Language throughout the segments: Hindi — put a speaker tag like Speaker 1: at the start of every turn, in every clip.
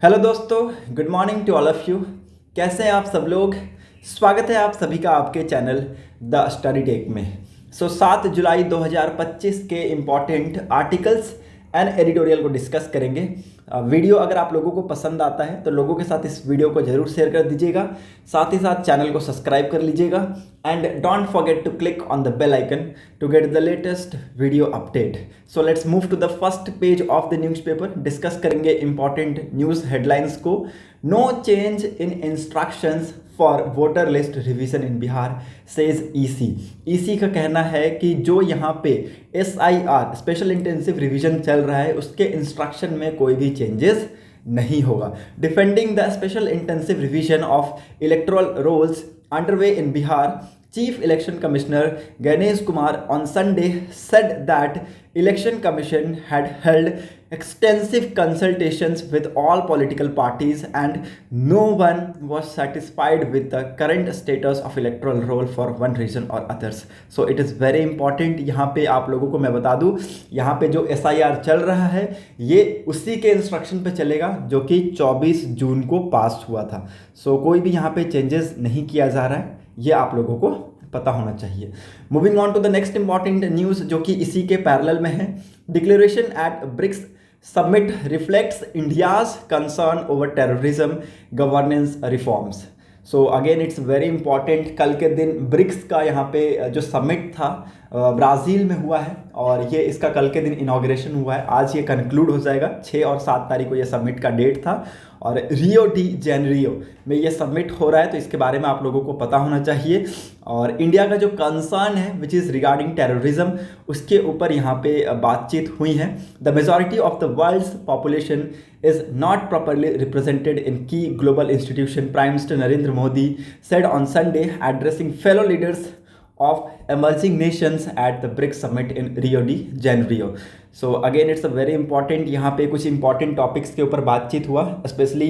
Speaker 1: हेलो दोस्तों, good morning to all of you. कैसे हैं आप सब लोग। स्वागत है आप सभी का आपके चैनल द स्टडी टेक में। 7 जुलाई 2025 के इम्पॉर्टेंट आर्टिकल्स एंड एडिटोरियल को डिस्कस करेंगे। वीडियो अगर आप लोगों को पसंद आता है तो लोगों के साथ इस वीडियो को जरूर शेयर कर दीजिएगा, साथ ही साथ चैनल को सब्सक्राइब कर लीजिएगा and don't forget to click on the bell icon to get the latest video update. So let's move to the first page of the newspaper. Discuss करेंगे इंपॉर्टेंट न्यूज़ हेडलाइंस को। No change in instructions for voter list revision in Bihar says EC का कहना है कि जो यहाँ पे SIR स्पेशल इंटेंसिव रिवीजन चल रहा है उसके इंस्ट्रक्शन में कोई भी चेंजेस नहीं होगा। Defending the special intensive revision of electoral rolls underway in Bihar, Chief Election Commissioner Ganesh Kumar on Sunday said that Election Commission had held extensive consultations with all political parties and no one was satisfied with the current status of electoral roll for one region or others. So it is very important। यहाँ पे आप लोगों को मैं बता दूँ, यहाँ पे जो SIR चल रहा है ये उसी के इंस्ट्रक्शन पे चलेगा जो कि 24 जून को पास हुआ था। कोई भी यहाँ पे चेंजेस नहीं किया जा रहा है, ये आप लोगों को पता होना चाहिए। Moving on to the next important news जो कि इसी के पैरेलल में है। Declaration at BRICS summit reflects India's concern over terrorism governance reforms. Again it's very important. कल के दिन ब्रिक्स का यहाँ पे जो समिट था ब्राज़ील में हुआ है और ये इसका कल के दिन इनॉग्रेशन हुआ है। आज ये कंक्लूड हो जाएगा। 6 और 7 तारीख को ये समिट का डेट था और रियो डी जेनेरियो में ये समिट हो रहा है, तो इसके बारे में आप लोगों को पता होना चाहिए। और इंडिया का जो कंसर्न है विच इज़ रिगार्डिंग टेररिज्म, उसके ऊपर यहाँ पे बातचीत हुई है। The majority of the world's population is not properly represented in key global institution, Prime Minister Narendra Modi said on Sunday, addressing fellow leaders of emerging nations at the BRICS summit in Rio de Janeiro. Again it's a very important, यहाँ पे कुछ इंपॉर्टेंट टॉपिक्स के ऊपर बातचीत हुआ। स्पेशली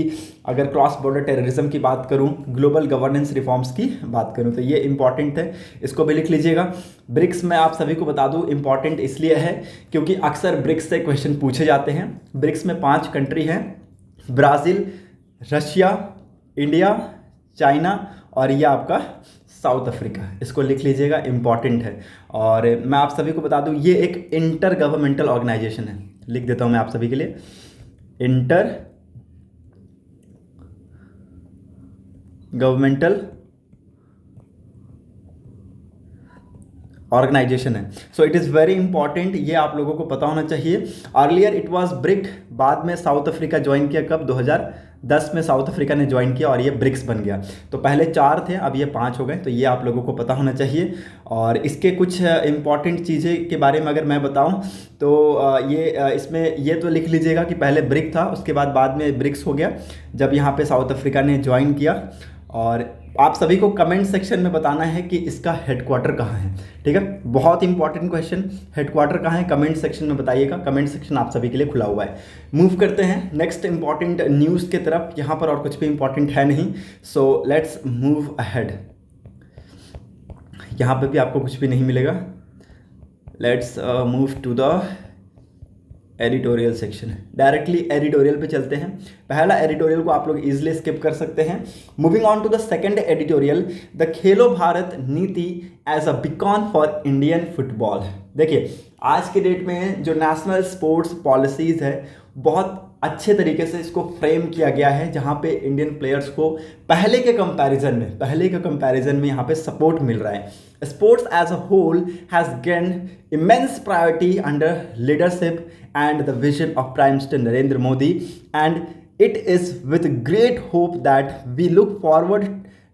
Speaker 1: अगर क्रॉस बॉर्डर टेररिज्म की बात करूँ, ग्लोबल गवर्नेंस रिफॉर्म्स की बात करूँ तो ये इंपॉर्टेंट है, इसको भी लिख लीजिएगा। ब्रिक्स में आप सभी को बता दूँ इंपॉर्टेंट इसलिए है क्योंकि अक्सर ब्रिक्स से क्वेश्चन पूछे जाते हैं। ब्रिक्स में 5 कंट्री हैं, ब्राज़ील, रशिया, इंडिया, चाइना और ये आपका साउथ अफ्रीका। इसको लिख लीजिएगा, इंपॉर्टेंट है। और मैं आप सभी को बता दूं ये एक इंटर गवर्नमेंटल ऑर्गेनाइजेशन है। लिख देता हूं मैं आप सभी के लिए, इंटर गवर्नमेंटल ऑर्गेनाइजेशन है। इट इज़ वेरी इंपॉर्टेंट, ये आप लोगों को पता होना चाहिए। अर्लियर इट वाज ब्रिक, बाद में साउथ अफ्रीका ज्वाइन किया। कब? 2010 में साउथ अफ्रीका ने ज्वाइन किया और ये ब्रिक्स बन गया। तो पहले 4 थे, अब ये 5 हो गए, तो ये आप लोगों को पता होना चाहिए। और इसके कुछ इंपॉर्टेंट चीज़ें के बारे में अगर मैं बताऊं तो ये इसमें ये तो लिख लीजिएगा कि पहले ब्रिक था, उसके बाद में ब्रिक्स हो गया जब यहाँ पे साउथ अफ्रीका ने ज्वाइन किया। और आप सभी को कमेंट सेक्शन में बताना है कि इसका हेडक्वार्टर कहाँ है, ठीक है। बहुत इंपॉर्टेंट क्वेश्चन, हेडक्वार्टर कहाँ है कमेंट सेक्शन में बताइएगा। कमेंट सेक्शन आप सभी के लिए खुला हुआ है। मूव करते हैं नेक्स्ट इंपॉर्टेंट न्यूज़ के तरफ। यहाँ पर और कुछ भी इंपॉर्टेंट है नहीं, लेट्स मूव अहेड। यहाँ पे भी आपको कुछ भी नहीं मिलेगा। Let's move to the editorial section. Directly editorial पे चलते हैं। पहला एडिटोरियल को आप लोग इजीली स्किप कर सकते हैं। Moving on to the second editorial, the Khelo Bharat Niti as a beacon for Indian football. देखिए आज के डेट में जो नेशनल स्पोर्ट्स पॉलिसीज़ है बहुत अच्छे तरीके से इसको फ्रेम किया गया है, जहाँ पे इंडियन प्लेयर्स को पहले के कंपैरिजन में यहाँ पे सपोर्ट मिल रहा है। Sports as a whole has gained immense priority under leadership and the vision of Prime Minister Narendra Modi, and it is with great hope that we look forward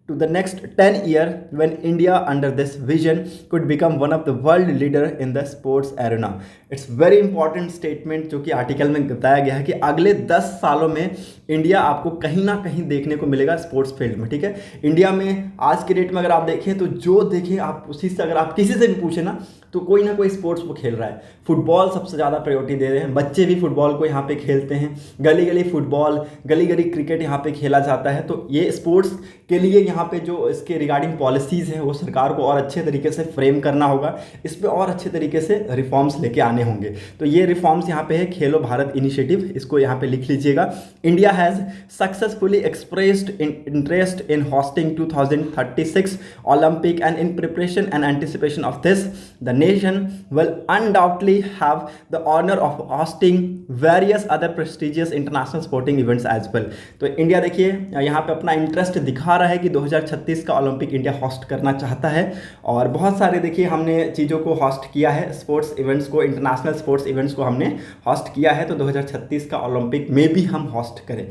Speaker 1: to the next 10 years when India under this vision could become one of the world leader in the sports arena. It's very important statement जो कि आर्टिकल में बताया गया है कि अगले 10 सालों में इंडिया आपको कहीं ना कहीं देखने को मिलेगा स्पोर्ट्स फील्ड में, ठीक है। इंडिया में आज के डेट में अगर आप देखें तो जो देखें आप उसी से, अगर आप किसी से भी पूछे ना तो कोई ना कोई स्पोर्ट्स वो खेल रहा है। फुटबॉल सबसे ज़्यादा प्रायोरिटी दे रहे हैं, बच्चे भी फुटबॉल को यहाँ पे खेलते हैं, गली गली फुटबॉल, गली गली क्रिकेट यहाँ पे खेला जाता है। तो ये स्पोर्ट्स के लिए यहाँ पे जो इसके रिगार्डिंग पॉलिसीज़ हैं वो सरकार को और अच्छे तरीके से फ्रेम करना होगा, इस पर और अच्छे तरीके से रिफॉर्म्स लेके आने होंगे। तो ये रिफॉर्म्स यहाँ पे है खेलो भारत इनिशिएटिव, इसको यहाँ पे लिख लीजिएगा। India has successfully expressed interest in hoisting 2036 Olympic, and in preparation and anticipation of this, the nation will undoubtedly have the honor of hosting various other prestigious international sporting events as well। तो इंडिया देखिए यहाँ पे अपना इंटरेस्ट दिखा रहा है कि 2036 का ओलंपिक इंडिया होस्ट करना चाहता है, और बहुत सारे देखिए हमने चीज़ों को होस्ट किया है, स्पोर्ट्स इवेंट्स को, इंटरनेशनल स्पोर्ट्स इवेंट्स को हमने होस्ट किया है। तो 2036 का ओलंपिक में भी हम होस्ट करें।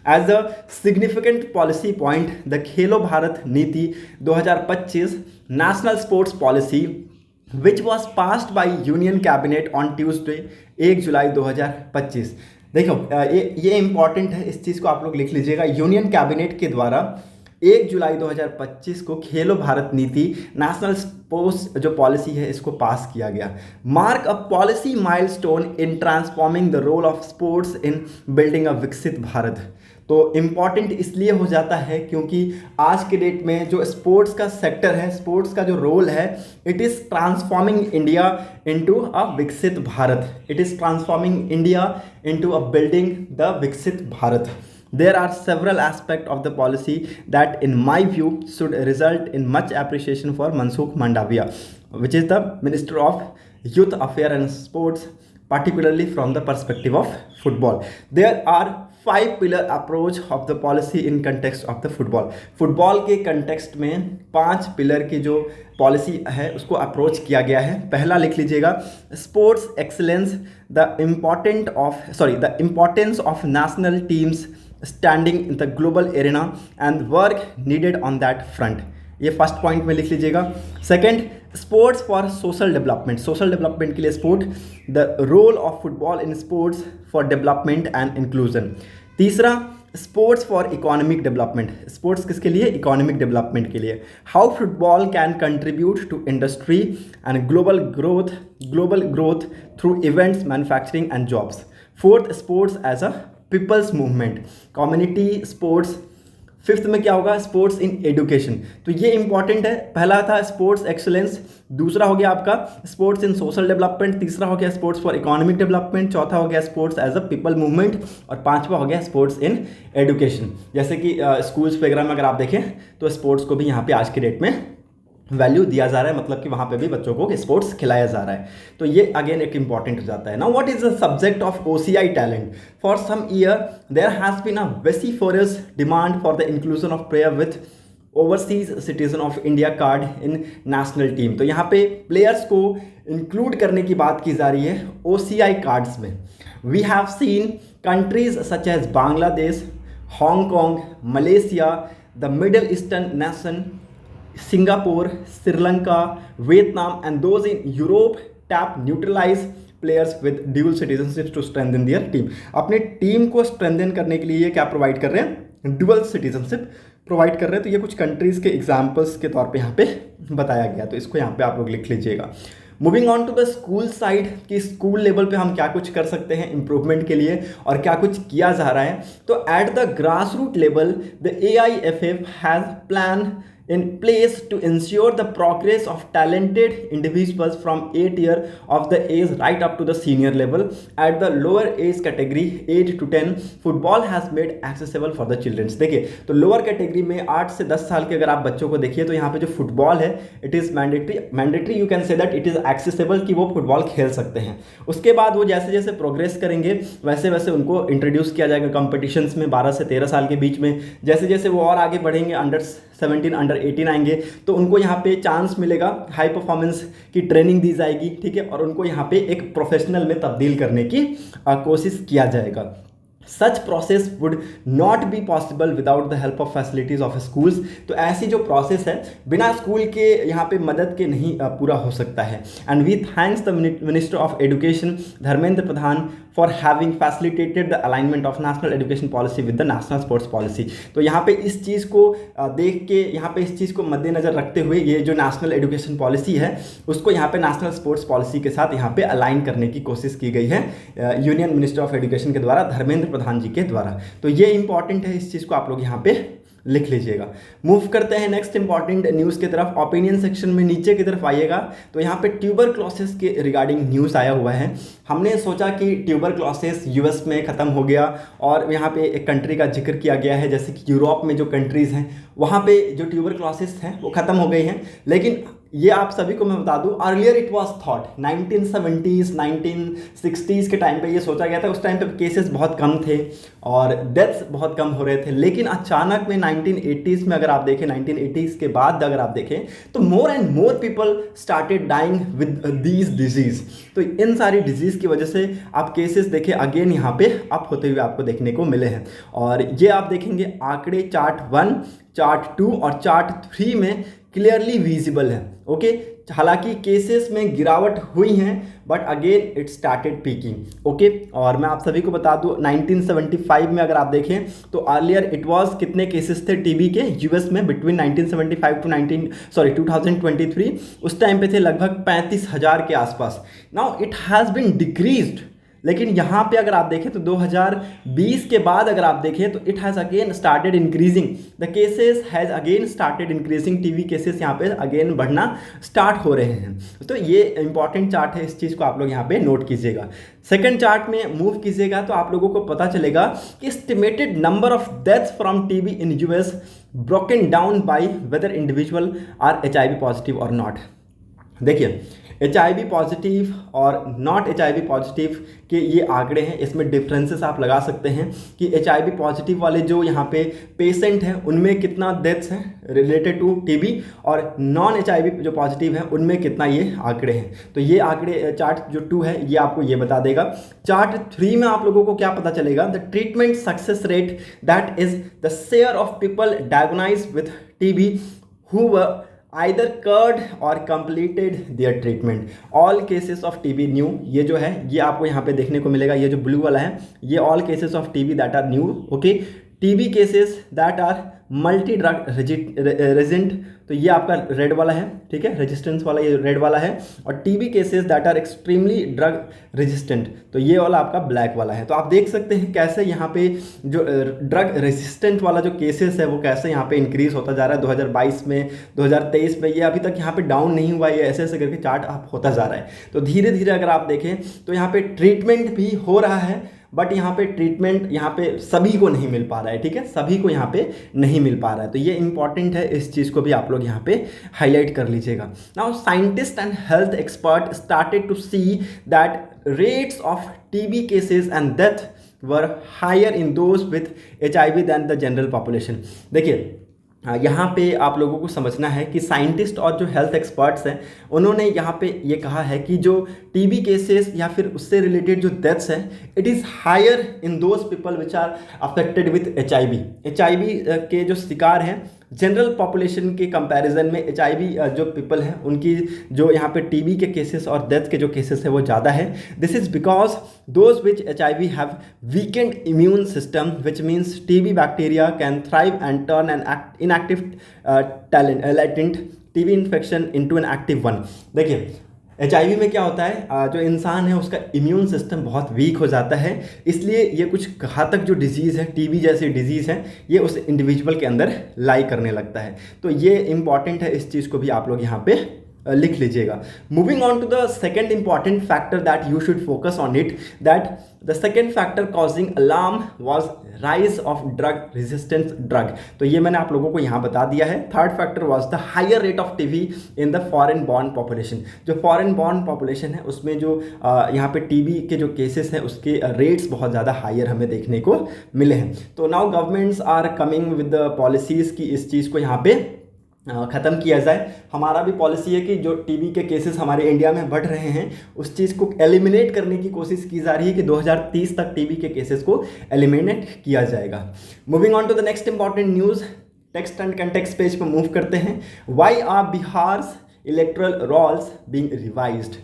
Speaker 1: As a significant policy point, the Khelo Bharat Niti 2025 national sports policy which was passed by union cabinet on Tuesday 1 July 2025। देखो ये इंपॉर्टेंट है, इस चीज़ को आप लोग लिख लीजिएगा। यूनियन कैबिनेट के द्वारा 1 जुलाई 2025 को खेलो भारत नीति नेशनल स्पोर्ट्स जो पॉलिसी है इसको पास किया गया। Mark a policy milestone in transforming the role of sports in building a Viksit Bharat. तो इम्पॉर्टेंट इसलिए हो जाता है क्योंकि आज के डेट में जो स्पोर्ट्स का सेक्टर है, स्पोर्ट्स का जो रोल है, it is transforming India into a Viksit Bharat. It is transforming India into a building the Viksit Bharat. There are several aspects of the policy that in my view should result in much appreciation for Mansukh Mandavia, which is the Minister of Youth Affairs and Sports, particularly from the perspective of football. There are 5 pillar approach of the policy in context of the football. Football के कंटेक्स्ट में 5 पिलर की जो पॉलिसी है उसको अप्रोच किया गया है। पहला लिख लीजिएगा, sports excellence, the importance of national teams standing in the global arena and work needed on that front. ये फर्स्ट पॉइंट में लिख लीजिएगा। Second, sports for social development, social development के लिए sport, the role of football in sports for development and inclusion. तीसरा, sports for economic development, sports किसके लिए? इकोनॉमिक डेवलपमेंट के लिए। How football can contribute to industry and global growth through events, manufacturing and jobs. Fourth, sports as a people's movement, community sports. Fifth में क्या होगा? Sports in education. तो ये इंपॉर्टेंट है। पहला था स्पोर्ट्स एक्सीलेंस, दूसरा हो गया आपका स्पोर्ट्स इन सोशल डेवलपमेंट, तीसरा हो गया स्पोर्ट्स फॉर इकोनॉमिक डेवलपमेंट, चौथा हो गया sports as a people movement, और पांचवा हो गया स्पोर्ट्स इन एजुकेशन। जैसे कि स्कूल्स वगैरह में अगर आप देखें तो स्पोर्ट्स को भी यहाँ पे आज की डेट में वैल्यू दिया जा रहा है, मतलब कि वहाँ पे भी बच्चों को स्पोर्ट्स खिलाया जा रहा है। तो ये अगेन एक इंपॉर्टेंट हो जाता है। Now what is the subject of OCI talent? For some year there has been a vociferous demand for the inclusion of player with overseas citizen of India card in national team. तो यहाँ पे प्लेयर्स को इंक्लूड करने की बात की जा रही है OCI कार्ड्स में। We have seen countries such as Bangladesh, Hong Kong, Malaysia, the middle eastern nation, Singapore, Sri Lanka, Vietnam, and those in Europe tap neutralize players with dual citizenships to strengthen their team। अपने टीम को स्ट्रेंथन करने के लिए ये क्या प्रोवाइड कर रहे हैं? डुअल सिटीजनशिप प्रोवाइड कर रहे हैं। तो ये कुछ कंट्रीज़ के एग्जाम्पल्स के तौर पे यहाँ पे बताया गया, तो इसको यहाँ पे आप लोग लिख लीजिएगा। Moving on to the school side, कि स्कूल लेवल पे हम क्या कुछ कर सकते हैं इम्प्रूवमेंट के लिए और क्या कुछ किया जा रहा है। तो at the grass root level the AIFF has plan in place to ensure the progress of talented individuals from 8 years of the age right up to the senior level. At the lower age category 8 to 10, football has made accessible for the children। देखिए तो लोअर कैटेगरी में 8 से 10 साल के अगर आप बच्चों को देखिए तो यहाँ पे जो फुटबॉल है it is mandatory, you can say that it is accessible, कि वो फुटबॉल खेल सकते हैं। उसके बाद वो जैसे जैसे प्रोग्रेस करेंगे वैसे वैसे उनको इंट्रोड्यूस किया जाएगा कॉम्पिटिशन्स में 12 से 13 साल के बीच में। जैसे जैसे वो और आगे बढ़ेंगे, अंडर 17 अंडर 18 आएंगे, तो उनको यहाँ पे चांस मिलेगा, हाई परफॉर्मेंस की ट्रेनिंग दी जाएगी, ठीक है, और उनको यहाँ पे एक प्रोफेशनल में तब्दील करने की कोशिश किया जाएगा। सच process would not be possible without the help of facilities of schools. तो ऐसी जो प्रोसेस है बिना स्कूल के यहाँ पे मदद के नहीं पूरा हो सकता है। And we thanks the minister of education Dharmendra Pradhan for having facilitated the alignment of national education policy with the national sports policy. तो यहाँ पे इस चीज़ को देख के, यहाँ पे इस चीज़ को मद्देनजर रखते हुए ये जो नेशनल एजुकेशन पॉलिसी है उसको यहाँ पे नेशनल स्पोर्ट्स पॉलिसी के साथ यहाँ पे अलाइन करने की कोशिश की गई है यूनियन मिनिस्टर ऑफ एजुकेशन के द्वारा, धर्मेंद्र प्रधान जी के द्वारा। तो ये इंपॉर्टेंट है, इस चीज़ को आप लोग यहाँ पे लिख लीजिएगा। मूव करते हैं नेक्स्ट इंपॉर्टेंट न्यूज़ की तरफ। ओपिनियन सेक्शन में नीचे की तरफ आइएगा तो यहाँ पे ट्यूबरक्लोसिस के रिगार्डिंग न्यूज़ आया हुआ है। हमने सोचा कि ट्यूबरक्लोसिस यूएस में ख़त्म हो गया और यहाँ पे एक कंट्री का जिक्र किया गया है, जैसे कि यूरोप में जो कंट्रीज़ हैं वहाँ पे जो ट्यूबरक्लोसिस हैं वो ख़त्म हो गई हैं। लेकिन ये आप सभी को मैं बता दूं, earlier it was thought 1970s 1960s के टाइम पे ये सोचा गया था। उस टाइम पे केसेस बहुत कम थे और डेथ्स बहुत कम हो रहे थे, लेकिन अचानक में 1980s में अगर आप देखें, 1980s के बाद अगर आप देखें तो more and more people started dying with these diseases. तो इन सारी डिजीज़ की वजह से आप केसेस देखें अगेन यहाँ पे अप होते हुए आपको देखने को मिले हैं। और ये आप देखेंगे आंकड़े चार्ट 1, चार्ट 2 और चार्ट 3 में क्लियरली विजिबल है। ओके, हालांकि केसेस में गिरावट हुई हैं but again it started peeking. Okay, और मैं आप सभी को बता दूं 1975 में अगर आप देखें तो अर्लियर इट वाज कितने केसेस थे टीबी के यूएस में बिटवीन 1975 टू 2023, उस टाइम पे थे लगभग 35,000 के आसपास। Now it has been decreased, लेकिन यहाँ पे अगर आप देखें तो 2020 के बाद अगर आप देखें तो it has again started increasing, the cases has again started increasing, TB cases यहाँ पे अगेन बढ़ना स्टार्ट हो रहे हैं। तो ये इंपॉर्टेंट चार्ट है, इस चीज़ को आप लोग यहाँ पे नोट कीजिएगा। सेकंड चार्ट में मूव कीजिएगा तो आप लोगों को पता चलेगा कि estimated number of deaths from TB in US broken down by whether individual are HIV positive और नॉट। देखिए, HIV पॉजिटिव और नॉट HIV पॉजिटिव के ये आंकड़े हैं, इसमें डिफरेंसेस आप लगा सकते हैं कि HIV पॉजिटिव वाले जो यहाँ पे पेशेंट हैं उनमें कितना डेथ्स हैं रिलेटेड टू TB और नॉन HIV जो पॉजिटिव हैं उनमें कितना ये आंकड़े हैं। तो ये आंकड़े चार्ट जो 2 है ये आपको ये बता देगा। चार्ट 3 में आप लोगों को क्या पता चलेगा, the treatment success rate that is the share of people diagnosed with TB who were either cured or completed their treatment, all cases of TB new। ये जो है ये आपको यहाँ पे देखने को मिलेगा, ये जो ब्लू वाला है ये all cases of TB that are new। Okay, TB cases that are multi drug resistant, तो ये आपका रेड वाला है, ठीक है, रेजिस्टेंस वाला ये रेड वाला है। और TB cases that are extremely drug resistant, तो ये वाला आपका ब्लैक वाला है। तो आप देख सकते हैं कैसे यहाँ पे जो ड्रग रेजिस्टेंट वाला जो केसेस है वो कैसे यहाँ पे इंक्रीज होता जा रहा है 2022 में, 2023 में। ये अभी तक यहाँ पे डाउन नहीं हुआ, ये ऐसे ऐसे करके चार्ट अप होता जा रहा है। तो धीरे धीरे अगर आप देखें तो यहाँ पे ट्रीटमेंट भी हो रहा है, बट यहाँ पे ट्रीटमेंट यहाँ पे सभी को नहीं मिल पा रहा है, ठीक है, सभी को यहाँ पे नहीं मिल पा रहा है। तो ये इंपॉर्टेंट है, इस चीज़ को भी आप लोग यहाँ पे हाईलाइट कर लीजिएगा। Now scientist and health expert started to see that rates of TB cases and death were higher in those with HIV than the general population. देखिए, यहाँ पे आप लोगों को समझना है कि साइंटिस्ट और जो हेल्थ एक्सपर्ट्स हैं उन्होंने यहाँ पे ये कहा है कि जो TB केसेस या फिर उससे रिलेटेड जो डेथ्स हैं it is higher in those people which are affected with HIV के जो शिकार हैं जनरल पॉपुलेशन के कंपैरिजन में HIV जो पीपल हैं उनकी जो यहाँ पे TB के केसेस और डेथ के जो केसेस है वो ज़्यादा है। This is because those which HIV have weekend immune system which means TB bacteria can thrive and turn an inactive latent TB infection into an active one. देखिए, HIV में क्या होता है, जो इंसान है उसका इम्यून सिस्टम बहुत वीक हो जाता है, इसलिए ये कुछ घातक जो डिजीज़ है TB जैसी डिजीज़ है ये उस इंडिविजुअल के अंदर लाई करने लगता है। तो ये इंपॉर्टेंट है, इस चीज़ को भी आप लोग यहाँ पे लिख लीजिएगा। Moving on to the second important factor that you should focus on it, that the second factor causing alarm was rise of drug resistance drug. तो ये मैंने आप लोगों को यहाँ बता दिया है। Third factor was the higher rate of TB in the foreign born population. जो फॉरेन बॉर्न पॉपुलेशन है उसमें जो यहाँ पे TB के जो केसेस हैं उसके रेट्स बहुत ज़्यादा हायर हमें देखने को मिले हैं। तो now governments are coming with the policies की इस चीज़ को यहाँ पे ख़त्म किया जाए। हमारा भी पॉलिसी है कि जो TB के केसेस हमारे इंडिया में बढ़ रहे हैं उस चीज़ को एलिमिनेट करने की कोशिश की जा रही है कि 2030 तक TB के केसेस को एलिमिनेट किया जाएगा। Moving on to the next important news, text and context page पर मूव करते हैं। Why are Bihar's electoral rolls being revised.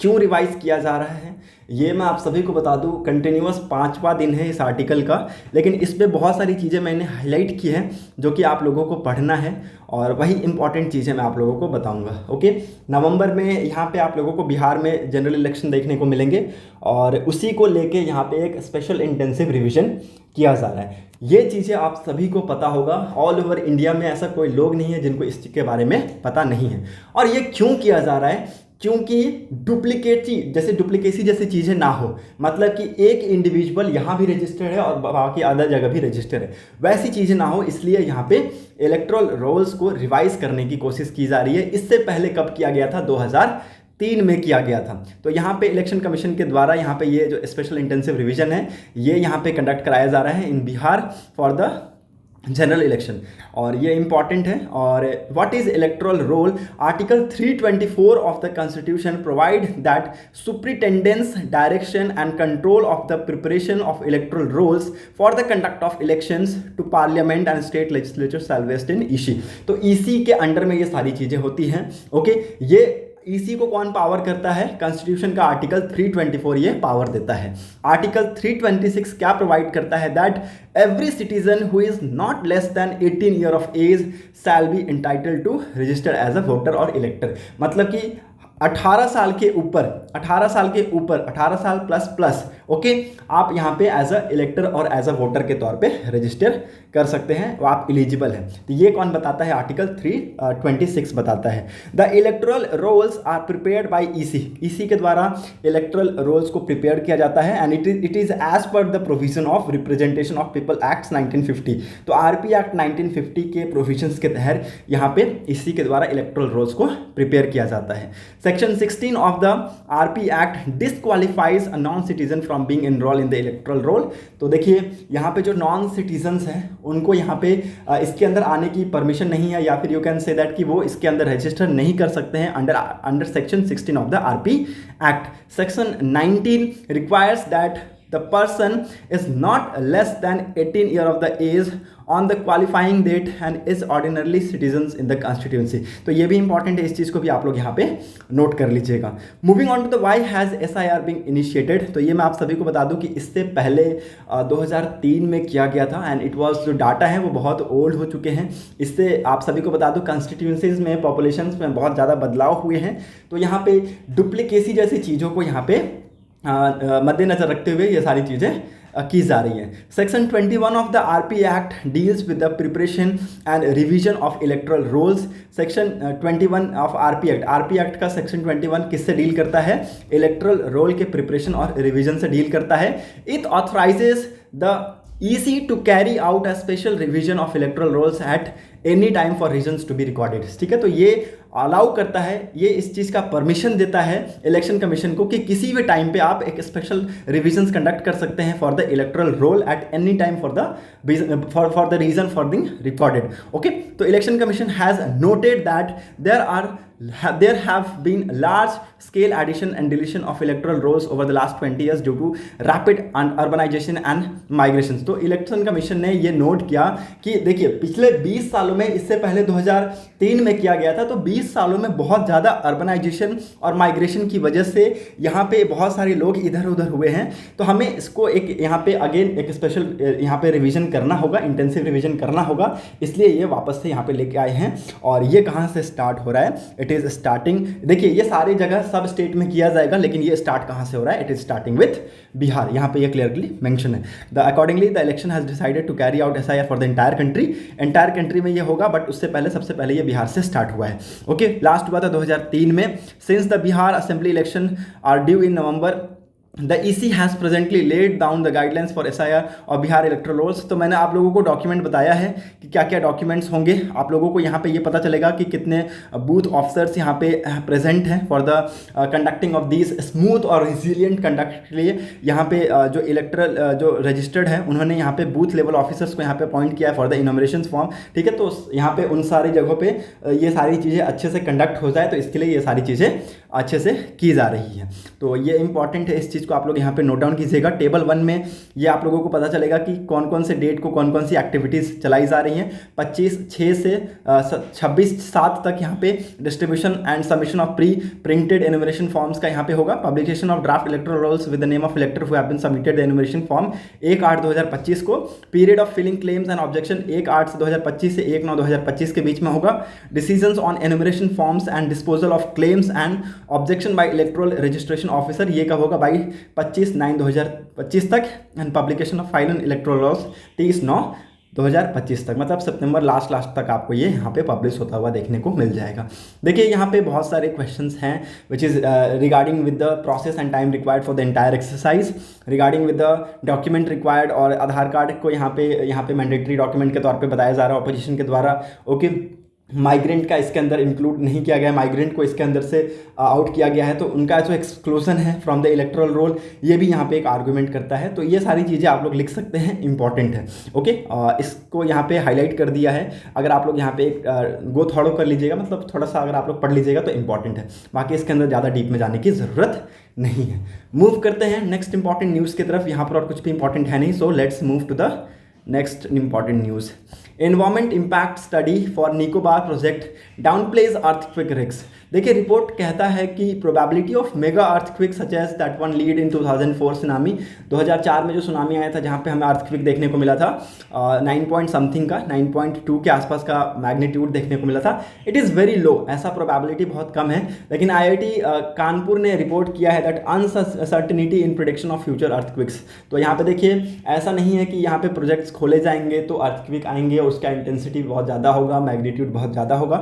Speaker 1: क्यों रिवाइज किया जा रहा है ये मैं आप सभी को बता दूं। कंटिन्यूअस 5वां दिन है इस आर्टिकल का, लेकिन इस पे बहुत सारी चीज़ें मैंने हाईलाइट की हैं जो कि आप लोगों को पढ़ना है और वही इंपॉर्टेंट चीज़ें मैं आप लोगों को बताऊंगा। ओके, नवंबर में यहाँ पे आप लोगों को बिहार में जनरल इलेक्शन देखने को मिलेंगे और उसी को लेके यहाँ पे एक स्पेशल इंटेंसिव रिविजन किया जा रहा है। ये चीज़ें आप सभी को पता होगा। ऑल ओवर इंडिया में ऐसा कोई लोग नहीं है जिनको इस चीज़ के बारे में पता नहीं है। और ये क्यों किया जा रहा है? क्योंकि डुप्लीकेसी जैसी चीज़ें ना हो, मतलब कि एक इंडिविजुअल यहाँ भी रजिस्टर्ड है और बाकी अदर जगह भी रजिस्टर्ड है, वैसी चीज़ें ना हो, इसलिए यहाँ पे इलेक्टोरल रोल्स को रिवाइज करने की कोशिश की जा रही है। इससे पहले कब किया गया था? 2003 में किया गया था। तो यहाँ पे इलेक्शन कमीशन के द्वारा यहाँ पे ये जो स्पेशल इंटेंसिव रिवीजन है ये यहाँ पे कंडक्ट कराया जा रहा है in Bihar for the general election, और ये इंपॉर्टेंट है। और what is electoral roll? Article 324 of the constitution provide that superintendence direction and control of the preparation of electoral rolls for the conduct of elections to parliament and state legislature shall vest in EC. तो ईसी के अंडर में ये सारी चीज़ें होती हैं। ओके, ये ईसी को कौन पावर करता है? कॉन्स्टिट्यूशन का आर्टिकल 324 ये पावर देता है। आर्टिकल 326 क्या प्रोवाइड करता है? That every citizen who is not less than 18 year of age shall be entitled to register as a voter or elector. मतलब कि 18 साल के ऊपर 18 साल प्लस ओके, आप यहाँ पे एज अ इलेक्टर और एज अ वोटर के तौर पे रजिस्टर कर सकते हैं, वो आप एलिजिबल हैं। तो ये कौन बताता है? आर्टिकल 326 बताता है। The electoral rolls are prepared by EC. EC के द्वारा इलेक्टोरल रोल्स को प्रिपेयर किया जाता है and it is as per the provision of representation of people act 1950। तो आरपी एक्ट 1950 के प्रोविजंस के तहत यहाँ पे ईसी के द्वारा इलेक्टोरल रोल्स को प्रिपेयर किया जाता है। Section 16 of the RP act disqualifies a non citizen from being enrol in the electoral roll. तो देखिए यहाँ पे जो नॉन सिटीजन्स हैं उनको यहाँ पे इसके अंदर आने की परमिशन नहीं है, या फिर यू कैन से दैट कि वो इसके अंदर रजिस्टर नहीं कर सकते हैं under section 16 of the RP act. Section 19 requires that the person is not less than 18 year of the age on the qualifying date and is ordinarily citizens in the constituency। तो ये भी इंपॉर्टेंट है, इस चीज़ को भी आप लोग यहाँ पे नोट कर लीजिएगा। Moving on to the why has SIR been initiated. तो ये मैं आप सभी को बता दूं कि इससे पहले 2003 में किया गया था एंड इट वाज जो डाटा है वो बहुत ओल्ड हो चुके हैं। इससे आप सभी को बता दूं कंस्टिट्यूंसीज में पॉपुलेशन में बहुत ज़्यादा बदलाव हुए हैं, तो यहाँ पे डुप्लीकेसी जैसी चीज़ों को यहाँ पे मद्देनजर रखते हुए ये सारी चीज़ें की जा रही है। Section 21 of the RP act deals with the preparation and revision of electoral rolls. Section 21 of RP act का सेक्शन 21 किससे डील करता है? इलेक्टोरल रोल के प्रिपरेशन और रिवीजन से डील करता है। It authorises the EC to carry out a special revision of electoral rolls at any time for reasons to be recorded। ठीक है, तो ये अलाउ करता है, ये इस चीज़ का परमिशन देता है इलेक्शन कमीशन को कि किसी भी टाइम पे आप एक स्पेशल रिविजन्स कंडक्ट कर सकते हैं for the electoral roll at any time for the reason for being recorded. Okay, तो election commission has noted that there have been large scale addition and deletion of electoral rolls over the last 20 years due to rapid urbanization and migrations। तो इलेक्शन कमीशन ने ये नोट किया कि देखिए पिछले 20 सालों में, इससे पहले 2003 में किया गया था, तो 20 सालों में बहुत ज़्यादा अर्बनाइजेशन और माइग्रेशन की वजह से यहाँ पे बहुत सारे लोग इधर उधर हुए हैं। तो हमें इसको एक यहाँ पे अगेन एक स्पेशल यहाँ पे रिवीजन करना होगा, इंटेंसिव रिवीजन करना होगा, इसलिए ये वापस से यहाँ पे लेके आए हैं। और ये कहाँ से स्टार्ट हो रहा है? इट इज स्टार्टिंग, देखिए ये सारी जगह सब स्टेट में किया जाएगा, लेकिन ये स्टार्ट कहाँ से हो रहा है? It is starting with Bihar. यहाँ पे ये क्लियरली मेंशन है। The accordingly the election has decided to carry out SIR for the entire country में ये होगा, बट उससे पहले सबसे पहले ये बिहार से स्टार्ट हुआ है। ओके, लास्ट हुआ था 2003 में। Since the Bihar assembly election are due in November, the EC has presently laid down the guidelines for SIR और बिहार इलेक्टोरल रोल्स। तो मैंने आप लोगों को डॉक्यूमेंट बताया है कि क्या क्या डॉक्यूमेंट्स होंगे। आप लोगों को यहाँ पे ये पता चलेगा कि कितने बूथ ऑफिसर्स यहाँ पे प्रेजेंट हैं for the conducting of these smooth और रिजिलियंट कंडक्ट के लिए। यहाँ पे जो इलेक्टरल जो रजिस्टर्ड है उन्होंने यहाँ पे बूथ लेवल ऑफिसर्स को यहाँ पे अपॉइंट किया है फॉर द इनोमिनेशन फॉर्म। ठीक है, तो यहाँ पे उन सारी जगहों पे ये सारी चीज़ें अच्छे से कंडक्ट हो जाए, तो इसके लिए ये सारी चीज़ें अच्छे से की जा रही है। तो ये इंपॉर्टेंट है इस चीज़ चीज़ को आप लोग यहाँ पे नोट डाउन कीजिएगा। टेबल 1 में ये आप लोगों को पता चलेगा कि कौन कौन से डेट को कौन कौन सी एक्टिविटीज़ चलाई जा रही हैं। 25/6 से 26/7 तक यहाँ पे distribution and submission of pre printed enumeration forms का यहाँ पे होगा। Publication of draft electoral rolls with the name of elector who have been submitted the enumeration form 1/8/2025 को। Period of filling claims and objection 1/8/2025 से 1/9/2025 के बीच में होगा। Decisions on enumeration forms and disposal of claims and objection by electoral registration officer, ये कब होगा? बाई 25/9/2025 तक। And publication of final electoral rolls 30/9/2025 तक, मतलब सितंबर लास्ट तक आपको ये यहाँ पे पब्लिश होता हुआ देखने को मिल जाएगा। देखिए यहाँ पे बहुत सारे क्वेश्चंस हैं which is regarding with the process and time required for the entire exercise, regarding with the document required, और आधार कार्ड को यहाँ पे मैंडेटरी डॉक्यूमेंट के तौर पे बताया जा रहा है अपोजिशन के द्वारा। ओके, माइग्रेंट का इसके अंदर इंक्लूड नहीं किया गया, माइग्रेंट को इसके अंदर से आउट किया गया है, तो उनका जो एक्सक्लूजन है फ्रॉम द इलेक्टोरल रोल, ये भी यहाँ पे एक आर्गूमेंट करता है। तो ये सारी चीज़ें आप लोग लिख सकते हैं, इंपॉर्टेंट है। ओके, इसको यहाँ पे हाईलाइट कर दिया है। अगर आप लोग यहाँ पे एक गो थॉरो कर लीजिएगा, मतलब थोड़ा सा अगर आप लोग पढ़ लीजिएगा तो इंपॉर्टेंट है, बाकी इसके अंदर ज़्यादा डीप में जाने की ज़रूरत नहीं है। मूव करते हैं नेक्स्ट इंपॉर्टेंट न्यूज़ की तरफ। यहाँ पर और कुछ भी इंपॉर्टेंट है नहीं, so let's move to the next important news. Environment impact study for Nicobar project downplays earthquake risk. देखिए, रिपोर्ट कहता है कि probability of mega earthquake such as that one lead in 2004 tsunami, 2004 में जो सुनामी आया था जहाँ पे हमें अर्थक्वेक देखने को मिला था 9 पॉइंट समथिंग का, 9.2 के आसपास का मैग्नीट्यूड देखने को मिला था। इट इज़ वेरी लो, ऐसा प्रोबेबिलिटी बहुत कम है। लेकिन IIT कानपुर ने रिपोर्ट किया है that uncertainty in prediction of future earthquakes. तो यहाँ पे देखिए, ऐसा नहीं है कि यहाँ पे प्रोजेक्ट्स खोले जाएंगे तो अर्थक्वेक आएंगे, उसका इंटेंसिटी बहुत ज़्यादा होगा, मैग्नीट्यूड बहुत ज़्यादा होगा।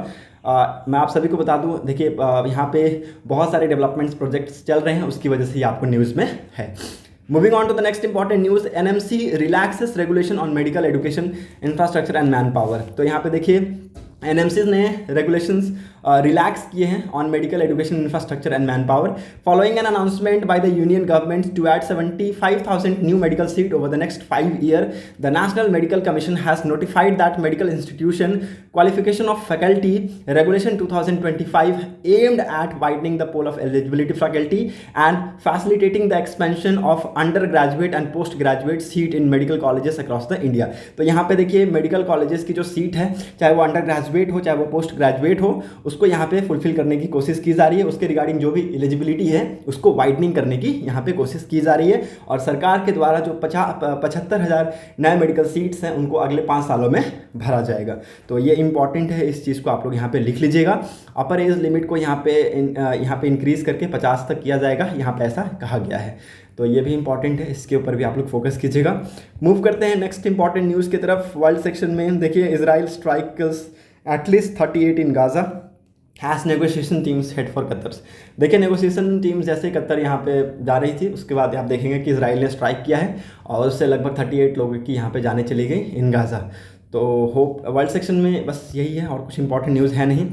Speaker 1: मैं आप सभी को बता दूं, देखिए यहाँ पे बहुत सारे डेवलपमेंट्स प्रोजेक्ट्स चल रहे हैं, उसकी वजह से ये आपको न्यूज़ में है। Moving on to the next important news, NMC relaxes regulation on medical education infrastructure and man power. तो यहाँ पे देखिए, NMC ने रेगुलेशंस रिलैक्स किए हैं on medical education infrastructure and man power following an announcement by the union government to add 75,000 new medical seat over the next 5 years. The National Medical Commission has notified that medical institution qualification of faculty regulation 2025 aimed at widening the pool of eligibility faculty and facilitating the expansion of undergraduate and postgraduate seat in medical colleges across the India. तो यहाँ पे देखिए, मेडिकल कॉलेजेस की जो सीट है, चाहे वो अंडर ग्रेजुएट हो चाहे वो पोस्ट ग्रेजुएट हो, उसको यहाँ पे फुलफिल करने की कोशिश की जा रही है। उसके रिगार्डिंग जो भी एलिजिबिलिटी है उसको वाइडनिंग करने की यहाँ पे कोशिश की जा रही है। और सरकार के द्वारा जो 75,000 नए मेडिकल सीट्स हैं उनको अगले 5 सालों में भरा जाएगा। तो ये इंपॉर्टेंट है, इस चीज़ को आप लोग यहाँ पे लिख लीजिएगा। अपर एज लिमिट को यहाँ पे इंक्रीज़ करके 50 तक किया जाएगा, यहाँ पे ऐसा कहा गया है। तो ये भी इंपॉर्टेंट है, इसके ऊपर भी आप लोग फोकस कीजिएगा। मूव करते हैं नेक्स्ट इंपॉर्टेंट न्यूज़ की तरफ। वर्ल्ड सेक्शन में देखिए, Israel strikes at least 38 in Gaza, has negotiation teams head for Qatar. देखिए, नेगोशिएशन टीम्स जैसे कतर यहाँ पे जा रही थी, उसके बाद आप देखेंगे कि इजराइल ने स्ट्राइक किया है और उससे लगभग 38 लोगों की यहाँ पे जाने चली गई इन गाजा। तो होप वर्ल्ड सेक्शन में बस यही है, और कुछ इंपॉर्टेंट न्यूज़ है नहीं।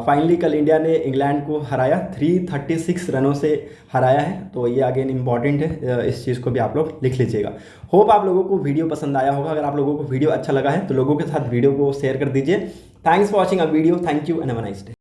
Speaker 1: फाइनली कल इंडिया ने इंग्लैंड को हराया, 336 रनों से हराया है। तो ये अगेन इंपॉर्टेंट है, इस चीज़ को भी आप लोग लिख लीजिएगा। होप आप लोगों को वीडियो पसंद आया होगा। अगर आप लोगों को वीडियो अच्छा लगा है तो लोगों के साथ वीडियो को शेयर कर दीजिए। Thanks for watching a video. Thank you and have a nice day.